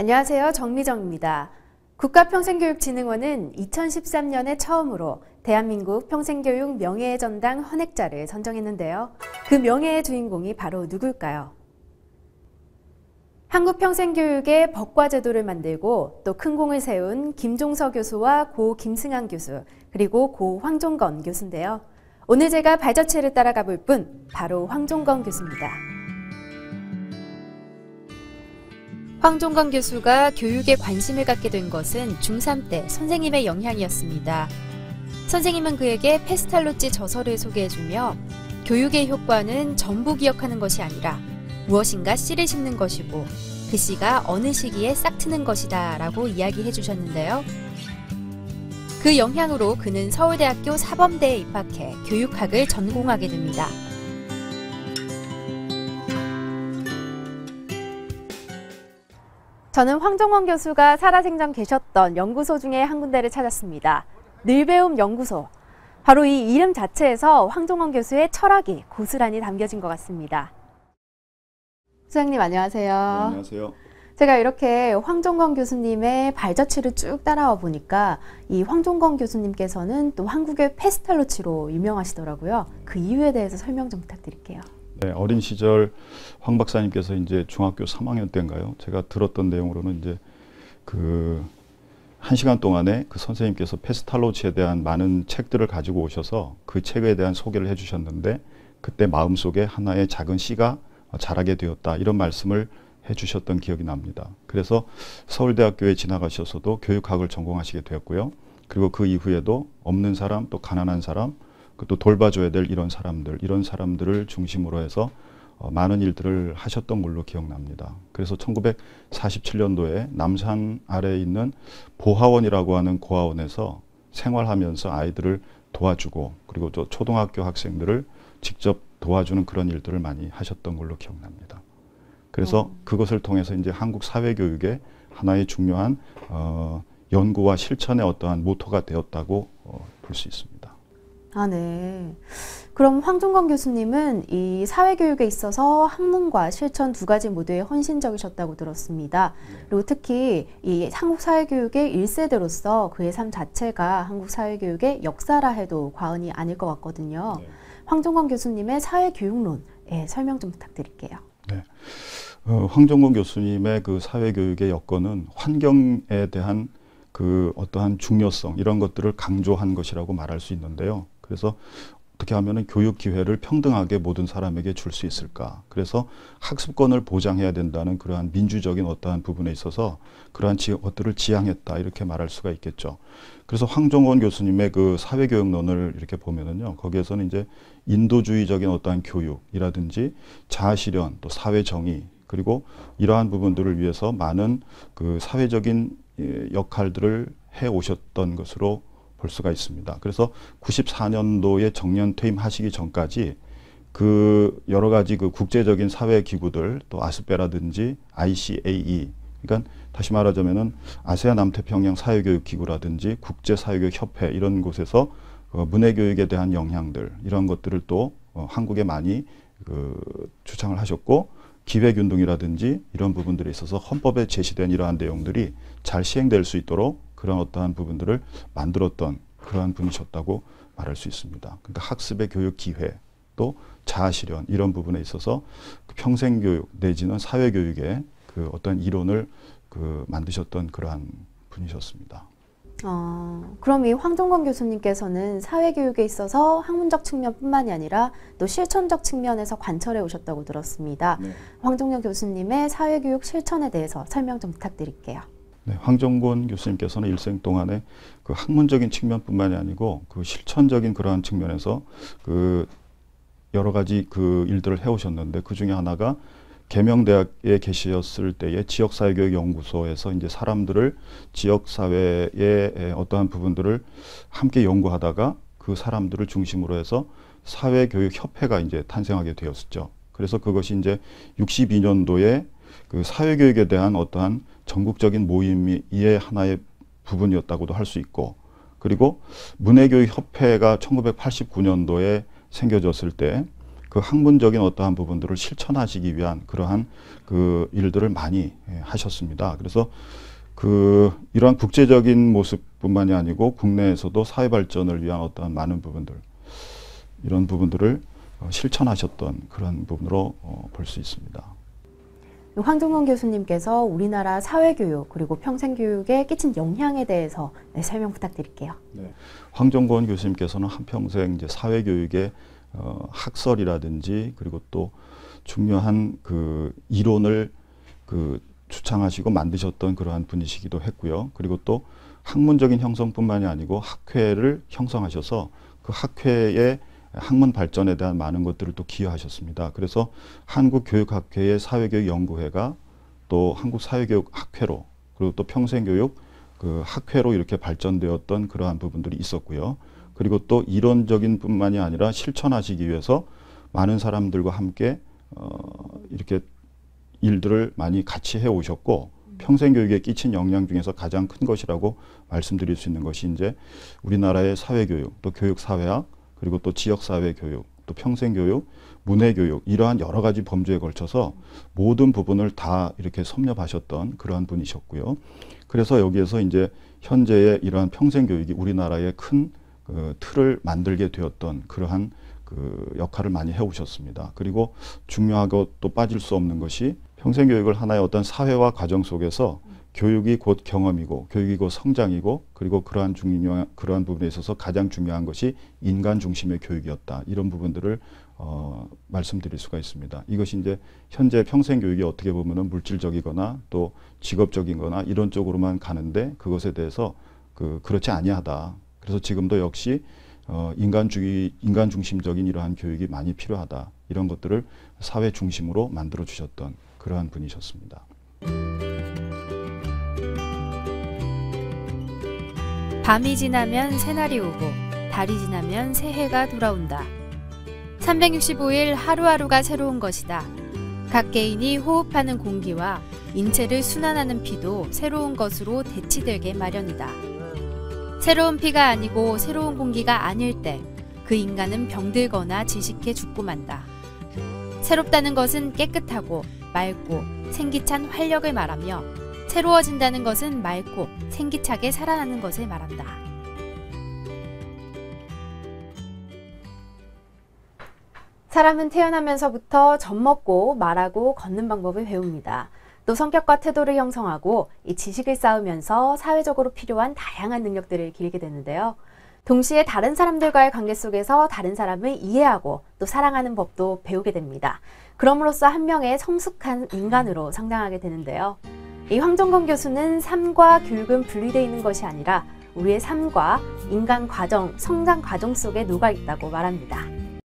안녕하세요. 정미정입니다. 국가평생교육진흥원은 2013년에 처음으로 대한민국 평생교육 명예의 전당 헌액자를 선정했는데요. 그 명예의 주인공이 바로 누굴까요? 한국평생교육의 법과 제도를 만들고 또 큰 공을 세운 김종서 교수와 고 김승환 교수, 그리고 고 황종건 교수인데요. 오늘 제가 발자취를 따라가 볼 분, 바로 황종건 교수입니다. 황종건 교수가 교육에 관심을 갖게 된 것은 중3 때 선생님의 영향이었습니다. 선생님은 그에게 페스탈로치 저서를 소개해주며 교육의 효과는 전부 기억하는 것이 아니라 무엇인가 씨를 심는 것이고 그 씨가 어느 시기에 싹 트는 것이다 라고 이야기해 주셨는데요. 그 영향으로 그는 서울대학교 사범대에 입학해 교육학을 전공하게 됩니다. 저는 황종건 교수가 살아생전 계셨던 연구소 중에 한 군데를 찾았습니다. 늘배움 연구소. 바로 이 이름 자체에서 황종건 교수의 철학이 고스란히 담겨진 것 같습니다. 소장님 안녕하세요. 네, 안녕하세요. 제가 이렇게 황종건 교수님의 발자취를 쭉 따라와 보니까 이 황종건 교수님께서는 또 한국의 페스탈로치로 유명하시더라고요. 그 이유에 대해서 설명 좀 부탁드릴게요. 네, 어린 시절 황 박사님께서 이제 중학교 3학년 때인가요? 제가 들었던 내용으로는 이제 그 1시간 동안에 그 선생님께서 페스탈로치에 대한 많은 책들을 가지고 오셔서 그 책에 대한 소개를 해주셨는데 그때 마음속에 하나의 작은 씨가 자라게 되었다 이런 말씀을 해주셨던 기억이 납니다. 그래서 서울대학교에 지나가셔서도 교육학을 전공하시게 되었고요. 그리고 그 이후에도 없는 사람 또 가난한 사람 또 돌봐줘야 될 이런 사람들을 중심으로 해서 많은 일들을 하셨던 걸로 기억납니다. 그래서 1947년도에 남산 아래에 있는 보하원이라고 하는 고아원에서 생활하면서 아이들을 도와주고 그리고 또 초등학교 학생들을 직접 도와주는 그런 일들을 많이 하셨던 걸로 기억납니다. 그래서 그것을 통해서 이제 한국 사회교육의 하나의 중요한 연구와 실천의 어떠한 모토가 되었다고 볼 수 있습니다. 아, 네. 그럼 황종건 교수님은 이 사회교육에 있어서 학문과 실천 두 가지 모두에 헌신적이셨다고 들었습니다. 그리고 특히 이 한국 사회교육의 1세대로서 그의 삶 자체가 한국 사회교육의 역사라 해도 과언이 아닐 것 같거든요. 네. 황종건 교수님의 사회교육론에 설명 좀 부탁드릴게요. 네. 황종건 교수님의 그 사회교육의 여건은 환경에 대한 그 어떠한 중요성 이런 것들을 강조한 것이라고 말할 수 있는데요. 그래서 어떻게 하면 교육 기회를 평등하게 모든 사람에게 줄 수 있을까? 그래서 학습권을 보장해야 된다는 그러한 민주적인 어떠한 부분에 있어서 그러한 것들을 지향했다 이렇게 말할 수가 있겠죠. 그래서 황종건 교수님의 그 사회교육론을 이렇게 보면은요, 거기에서는 이제 인도주의적인 어떠한 교육이라든지 자아실현 또 사회정의 그리고 이러한 부분들을 위해서 많은 그 사회적인 역할들을 해 오셨던 것으로 볼 수가 있습니다. 그래서 94년도에 정년 퇴임하시기 전까지 그 여러 가지 그 국제적인 사회 기구들 또 아스페라든지 ICAE 그러니까 다시 말하자면은 아세안 남태평양 사회교육 기구라든지 국제 사회교육 협회 이런 곳에서 문해 교육에 대한 영향들 이런 것들을 또 한국에 많이 주창을 하셨고 기획운동이라든지 이런 부분들에 있어서 헌법에 제시된 이러한 내용들이 잘 시행될 수 있도록 그런 어떠한 부분들을 만들었던 그러한 분이셨다고 말할 수 있습니다. 그러니까 학습의 교육 기회 또 자아실현 이런 부분에 있어서 그 평생교육 내지는 사회교육의 그 어떤 이론을 만드셨던 그러한 분이셨습니다. 그럼 이 황종건 교수님께서는 사회교육에 있어서 학문적 측면뿐만이 아니라 또 실천적 측면에서 관철해 오셨다고 들었습니다. 네. 황종건 교수님의 사회교육 실천에 대해서 설명 좀 부탁드릴게요. 네, 황종건 교수님께서는 일생 동안에 그 학문적인 측면뿐만이 아니고 그 실천적인 그러한 측면에서 그 여러 가지 그 일들을 해오셨는데 그 중에 하나가 계명대학에 계셨을 때의 지역사회교육연구소에서 이제 사람들을 지역사회의 어떠한 부분들을 함께 연구하다가 그 사람들을 중심으로 해서 사회교육협회가 이제 탄생하게 되었었죠. 그래서 그것이 이제 62년도에 그 사회교육에 대한 어떠한 전국적인 모임의 하나의 부분이었다고도 할 수 있고 그리고 문해교육협회가 1989년도에 생겨졌을 때 그 학문적인 어떠한 부분들을 실천하시기 위한 그러한 그 일들을 많이 하셨습니다. 그래서 이러한 국제적인 모습뿐만이 아니고 국내에서도 사회 발전을 위한 어떠한 많은 부분들, 이런 부분들을 실천하셨던 그런 부분으로 볼 수 있습니다. 황종건 교수님께서 우리나라 사회교육 그리고 평생교육에 끼친 영향에 대해서 설명 부탁드릴게요. 네. 황종건 교수님께서는 한평생 이제 사회교육의 학설이라든지 그리고 또 중요한 그 이론을 주창하시고 만드셨던 그러한 분이시기도 했고요. 그리고 또 학문적인 형성뿐만이 아니고 학회를 형성하셔서 그 학회의 학문 발전에 대한 많은 것들을 또 기여하셨습니다. 그래서 한국교육학회의 사회교육연구회가 또 한국사회교육학회로 그리고 또 평생교육 학회로 이렇게 발전되었던 그러한 부분들이 있었고요. 그리고 또 이론적인 뿐만이 아니라 실천하시기 위해서 많은 사람들과 함께 이렇게 일들을 많이 같이 해오셨고 평생교육에 끼친 영향 중에서 가장 큰 것이라고 말씀드릴 수 있는 것이 이제 우리나라의 사회교육, 또 교육사회학, 그리고 또 지역사회 교육, 또 평생교육, 문해교육 이러한 여러 가지 범주에 걸쳐서 모든 부분을 다 이렇게 섭렵하셨던 그러한 분이셨고요. 그래서 여기에서 이제 현재의 이러한 평생교육이 우리나라의 큰 틀을 만들게 되었던 그러한 역할을 많이 해오셨습니다. 그리고 중요하고 또 빠질 수 없는 것이 평생교육을 하나의 어떤 사회화 과정 속에서 교육이 곧 경험이고 교육이 곧 성장이고 그리고 그러한 부분에 있어서 가장 중요한 것이 인간 중심의 교육이었다. 이런 부분들을 말씀드릴 수가 있습니다. 이것이 이제 현재 평생교육이 어떻게 보면은 물질적이거나 또 직업적인거나 이런 쪽으로만 가는데 그것에 대해서 그렇지 아니하다. 그래서 지금도 역시 인간 중심적인 이러한 교육이 많이 필요하다. 이런 것들을 사회 중심으로 만들어 주셨던 그러한 분이셨습니다. 밤이 지나면 새날이 오고 달이 지나면 새해가 돌아온다. 365일 하루하루가 새로운 것이다. 각 개인이 호흡하는 공기와 인체를 순환하는 피도 새로운 것으로 대치되게 마련이다. 새로운 피가 아니고 새로운 공기가 아닐 때 그 인간은 병들거나 질식해 죽고 만다. 새롭다는 것은 깨끗하고 맑고 생기찬 활력을 말하며 새로워진다는 것은 맑고 생기차게 살아나는 것을 말한다. 사람은 태어나면서부터 젖먹고 말하고 걷는 방법을 배웁니다. 또 성격과 태도를 형성하고 이 지식을 쌓으면서 사회적으로 필요한 다양한 능력들을 기르게 되는데요. 동시에 다른 사람들과의 관계 속에서 다른 사람을 이해하고 또 사랑하는 법도 배우게 됩니다. 그럼으로써 한 명의 성숙한 인간으로 성장하게 되는데요. 이 황종건 교수는 삶과 교육은 분리되어 있는 것이 아니라 우리의 삶과 인간 과정, 성장 과정 속에 녹아 있다고 말합니다.